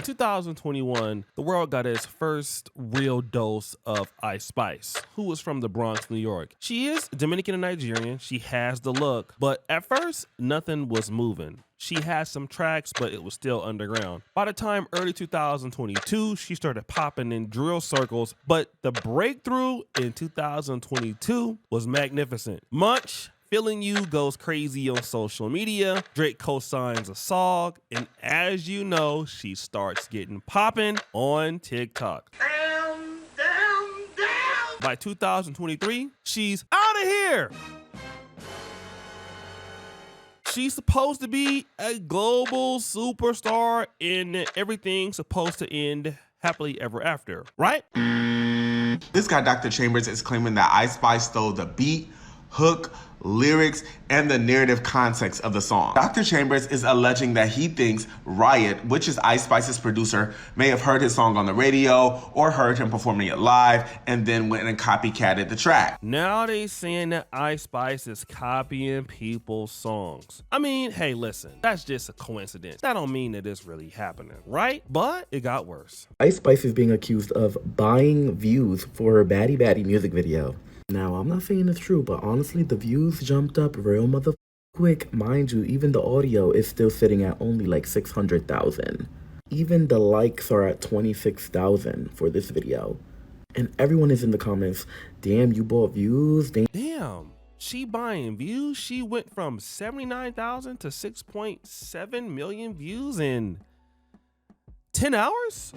In 2021, the world got its first real dose of Ice Spice, who was from the Bronx, New York. She is Dominican and Nigerian. She has the look, but at first, nothing was moving. She had some tracks, but it was still underground. By the time early 2022, she started popping in drill circles, but the breakthrough in 2022 was magnificent. Munch Feeling You goes crazy on social media. Drake co-signs a song, and as you know, she starts getting popping on TikTok. By 2023, she's out of here. She's supposed to be a global superstar, and everything's supposed to end happily ever after, right? This guy, Dr. Chambers, is claiming that Ice Spice stole the beat, hook, lyrics, and the narrative context of the song. Dr. Chambers is alleging that he thinks Riot, which is Ice Spice's producer, may have heard his song on the radio or heard him performing it live and then went and copycatted the track. Now they saying that Ice Spice is copying people's songs. I mean, hey, listen, that's just a coincidence. That don't mean that it's really happening, right? But it got worse. Ice Spice is being accused of buying views for her Baddie Baddie music video. Now, I'm not saying it's true, but honestly, the views jumped up real quick. Mind you, even the audio is still sitting at only like 600,000. Even the likes are at 26,000 for this video. And everyone is in the comments, damn, you bought views? Damn, she buying views? She went from 79,000 to 6.7 million views in 10 hours?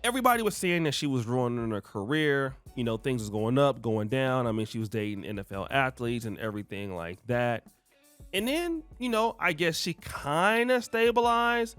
Everybody was saying that she was ruining her career. You know, things was going up, going down. I mean, she was dating NFL athletes and everything like that. And then, you know, I guess she kind of stabilized,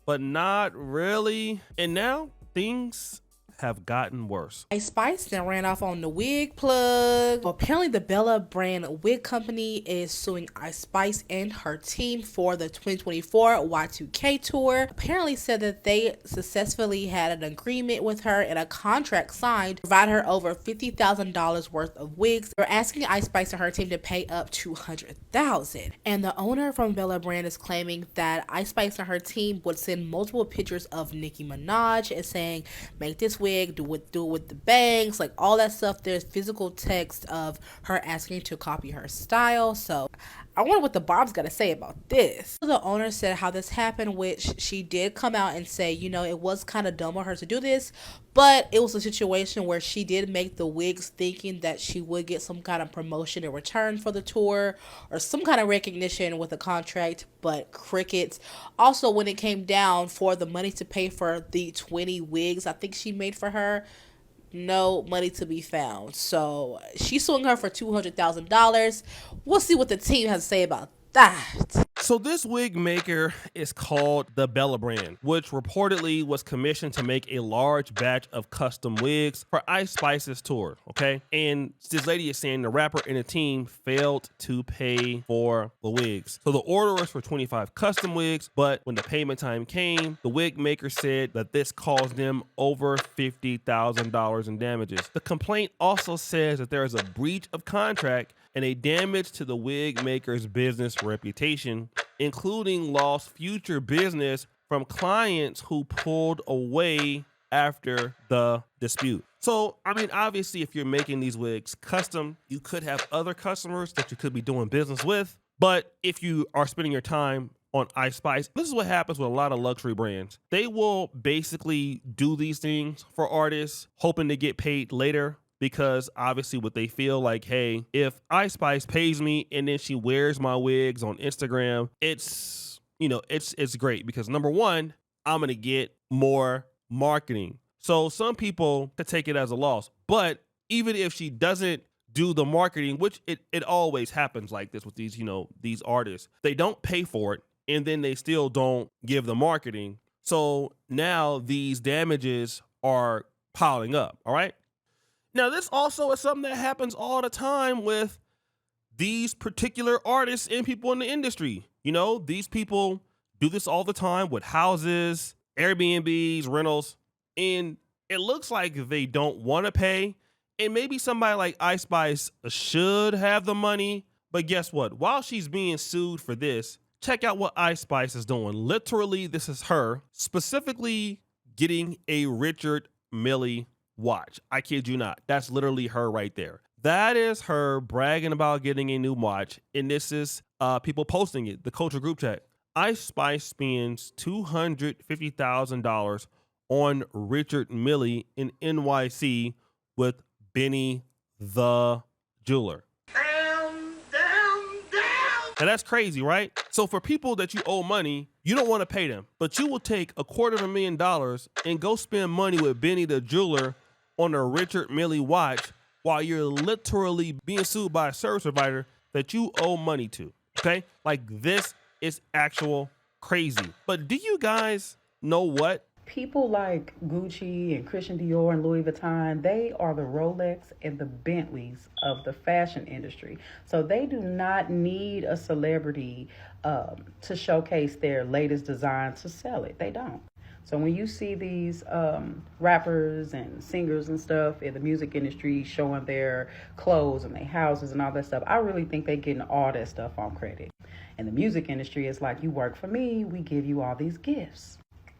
but not really. And now things have gotten worse. Ice Spice then ran off on the Wig Plug. Apparently the Bella brand wig company is suing Ice Spice and her team for the 2024 Y2K tour. Apparently said that they successfully had an agreement with her and a contract signed to provide her over $50,000 worth of wigs. They're asking Ice Spice and her team to pay up to $100,000. And the owner from Bella brand is claiming that Ice Spice and her team would send multiple pictures of Nicki Minaj and saying, make this wig, do it with the bangs, like all that stuff. There's physical text of her asking to copy her style. So I wonder what the Bob's got to say about this. The owner said how this happened, which she did come out and say, you know, it was kind of dumb of her to do this, but it was a situation where she did make the wigs thinking that she would get some kind of promotion in return for the tour or some kind of recognition with a contract, but crickets. Also, when it came down for the money to pay for the 20 wigs I think she made for her, no money to be found. So she's suing her for $200,000. We'll see what the team has to say about that. So this wig maker is called the Bella brand, which reportedly was commissioned to make a large batch of custom wigs for Ice Spice's tour, okay? And this lady is saying the rapper and the team failed to pay for the wigs. So the order was for 25 custom wigs, but when the payment time came, the wig maker said that this caused them over $50,000 in damages. The complaint also says that there is a breach of contract and a damage to the wig maker's business reputation, including lost future business from clients who pulled away after the dispute. So, I mean, obviously, if you're making these wigs custom, you could have other customers that you could be doing business with. But if you are spending your time on Ice Spice, this is what happens with a lot of luxury brands. They will basically do these things for artists, hoping to get paid later. Because obviously what they feel like, hey, if Ice Spice pays me and then she wears my wigs on Instagram, it's, you know, it's great because number one, I'm going to get more marketing. So some people could take it as a loss, but even if she doesn't do the marketing, which it always happens like this with these, you know, these artists, they don't pay for it and then they still don't give the marketing. So now these damages are piling up. All right. Now, this also is something that happens all the time with these particular artists and people in the industry. You know, these people do this all the time with houses, Airbnbs, rentals, and it looks like they don't want to pay. And maybe somebody like Ice Spice should have the money. But guess what? While she's being sued for this, check out what Ice Spice is doing. Literally, this is her specifically getting a Richard Mille watch. I kid you not. That's literally her right there. That is her bragging about getting a new watch. And this is people posting it, the culture group chat. Ice Spice spends $250,000 on Richard Mille in NYC with Benny the jeweler. Now that's crazy, right? So for people that you owe money, you don't want to pay them, but you will take $250,000 and go spend money with Benny the jeweler on a Richard Mille watch while you're literally being sued by a service provider that you owe money to, okay? Like, this is actual crazy. But do you guys know what? People like Gucci and Christian Dior and Louis Vuitton, they are the Rolex and the Bentleys of the fashion industry. So they do not need a celebrity to showcase their latest design to sell it. They don't. So when you see these rappers and singers and stuff in the music industry showing their clothes and their houses and all that stuff, I really think they're getting all that stuff on credit. And the music industry is like, you work for me, we give you all these gifts.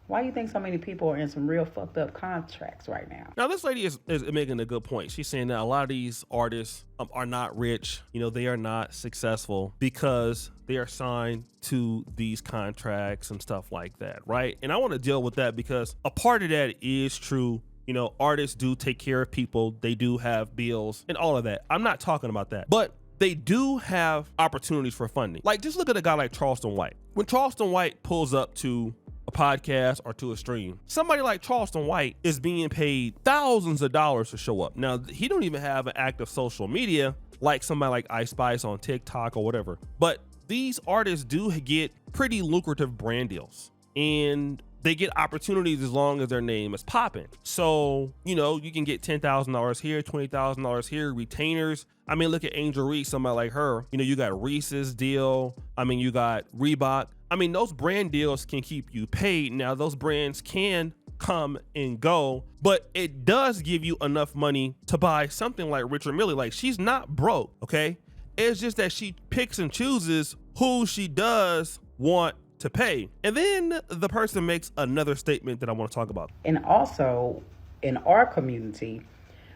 Why do you think so many people are in some real fucked up contracts right now? Now, this lady is making a good point. She's saying that a lot of these artists are not rich. You know, they are not successful because they are signed to these contracts and stuff like that, right? And I want to deal with that because a part of that is true. You know, artists do take care of people. They do have bills and all of that. I'm not talking about that. But they do have opportunities for funding. Like, just look at a guy like Charleston White. When Charleston White pulls up to a podcast or to a stream, somebody like Charleston White is being paid thousands of dollars to show up. Now, he don't even have an active social media like somebody like Ice Spice on TikTok or whatever, but these artists do get pretty lucrative brand deals and they get opportunities as long as their name is popping. So, you know, you can get $10,000 here, $20,000 here, retainers. I mean, look at Angel Reese, somebody like her. You know, you got Reese's deal. I mean, you got Reebok. I mean, those brand deals can keep you paid. Now, those brands can come and go, but it does give you enough money to buy something like Richard Mille. Like, she's not broke, okay? It's just that she picks and chooses who she does want to pay. And then the person makes another statement that I want to talk about. And also, in our community,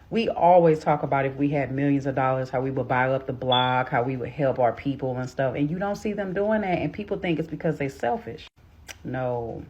we always talk about if we had millions of dollars, how we would buy up the block, how we would help our people and stuff. And you don't see them doing that. And people think it's because they're selfish. No,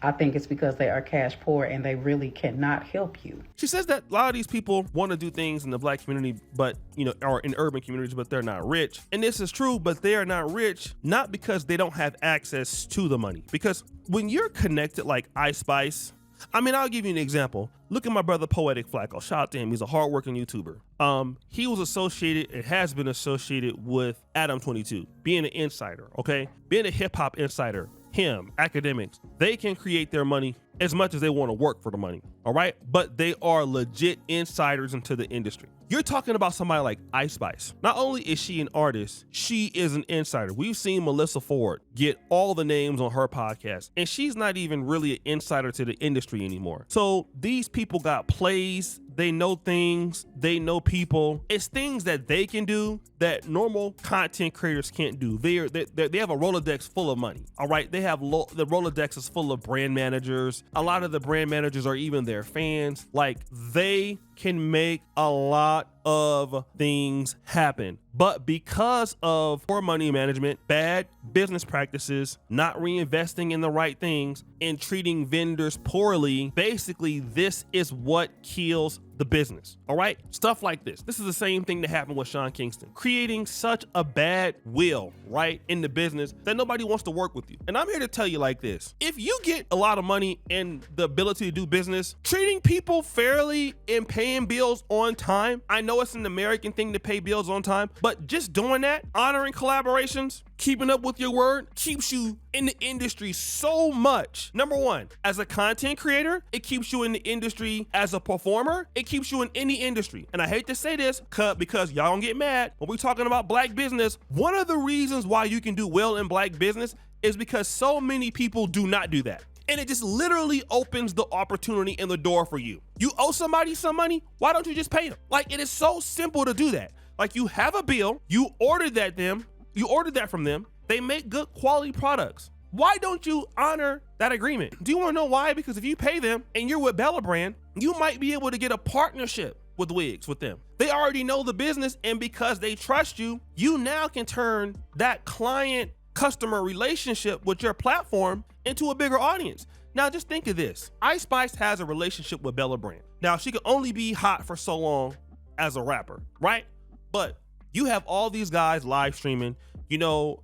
I think it's because they are cash poor and they really cannot help you. She says that a lot of these people want to do things in the Black community, but, you know, or in urban communities, but they're not rich. And this is true, but they are not rich, not because they don't have access to the money. Because when you're connected like Ice Spice, I mean, I'll give you an example. Look at my brother Poetic Flacco. Shout out to him. He's a hardworking YouTuber. He was associated, it has been associated with Adam 22, being an insider, okay? Being a hip hop insider. Him, academics, they can create their money as much as they want to work for the money, all right? But they are legit insiders into the industry. You're talking about somebody like Ice Spice. Not only is she an artist, she is an insider. We've seen Melissa Ford get all the names on her podcast, and she's not even really an insider to the industry anymore. So these people got plays, they know things, they know people. It's things that they can do that normal content creators can't do. They have a Rolodex full of money, all right? They have the Rolodex is full of brand managers. A lot of the brand managers are even their fans. Like, they can make a lot of things happen. But because of poor money management, bad business practices, not reinvesting in the right things, and treating vendors poorly, basically this is what kills the business, all right? Stuff like this. This is the same thing that happened with Sean Kingston, creating such a bad will, right, in the business that nobody wants to work with you. And I'm here to tell you like this. If you get a lot of money and the ability to do business, treating people fairly and paying bills on time, I know it's an American thing to pay bills on time, but just doing that, honoring collaborations, keeping up with your word, keeps you in the industry so much. Number one, as a content creator, it keeps you in the industry. As a performer, it keeps you in any industry. And I hate to say this because y'all don't get mad when we're talking about Black business. One of the reasons why you can do well in Black business is because so many people do not do that. And it just literally opens the opportunity and the door for you. You owe somebody some money, why don't you just pay them? Like, it is so simple to do that. Like, you have a bill, you ordered that from them, They make good quality products. Why don't you honor that agreement? Do you want to know why? Because if you pay them and you're with Bella Brand, you might be able to get a partnership with wigs with them. They already know the business, and because they trust you, you now can turn that client customer relationship with your platform into a bigger audience. Now just think of this. Ice Spice has a relationship with Bella Brand. Now she can only be hot for so long as a rapper, right? But you have all these guys live streaming, you know,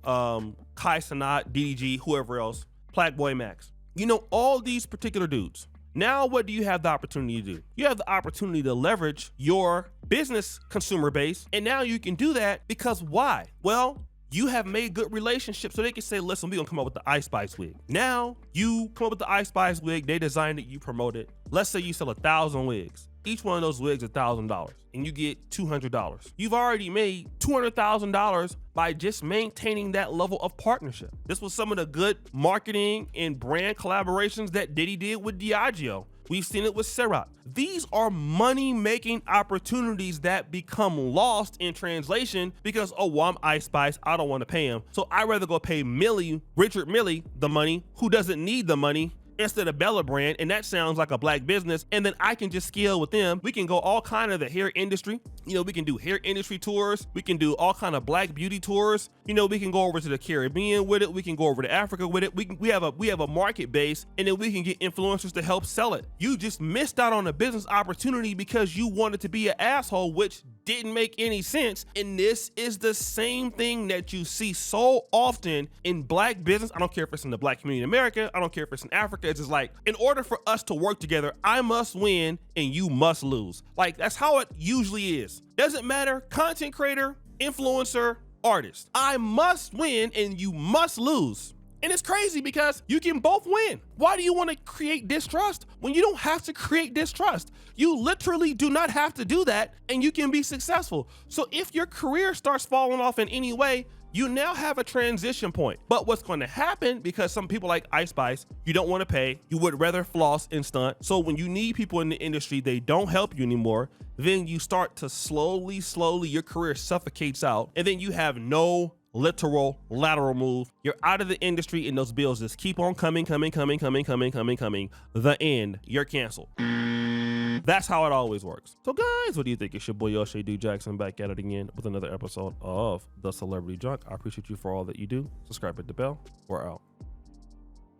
Kai Cenat, DDG, whoever else, Plague Max. You know, all these particular dudes. Now, what do you have the opportunity to do? You have the opportunity to leverage your business consumer base. And now you can do that because why? Well, you have made good relationships, so they can say, listen, we're gonna come up with the Ice Spice wig. Now you come up with the Ice Spice wig, they designed it, you promote it. Let's say you sell 1,000 wigs. Each one of those wigs is $1,000 and you get $200. You've already made $200,000 by just maintaining that level of partnership. This was some of the good marketing and brand collaborations that Diddy did with Diageo. We've seen it with Ciroc. These are money-making opportunities that become lost in translation because, oh, well, I'm Ice Spice, I don't want to pay him. So I'd rather go pay Richard Mille, the money, who doesn't need the money, instead of Bella Brand, and that sounds like a black business, and then I can just scale with them. We can go all kind of the hair industry. You know, we can do hair industry tours. We can do all kind of black beauty tours. You know, we can go over to the Caribbean with it. We can go over to Africa with it. We have a market base, and then we can get influencers to help sell it. You just missed out on a business opportunity because you wanted to be an asshole, which didn't make any sense. And this is the same thing that you see so often in black business. I don't care if it's in the black community in America. I don't care if it's in Africa. It's just like, in order for us to work together, I must win and you must lose. Like, that's how it usually is. Doesn't matter, content creator, influencer, artist. I must win and you must lose. And it's crazy because you can both win. Why do you want to create distrust when you don't have to create distrust? You literally do not have to do that and you can be successful. So if your career starts falling off in any way, you now have a transition point. But what's going to happen, because some people like Ice Spice, you don't want to pay, you would rather floss and stunt. So when you need people in the industry, they don't help you anymore. Then you start to slowly, your career suffocates out. And then you have no literal lateral move. You're out of the industry and those bills just keep on coming. The end, you're canceled. That's how it always works. So guys, what do you think? It's your boy Oshay D. Jackson back at it again with another episode of The Celebrity Junk. I appreciate you for all that you do. Subscribe, hit the bell. We're out.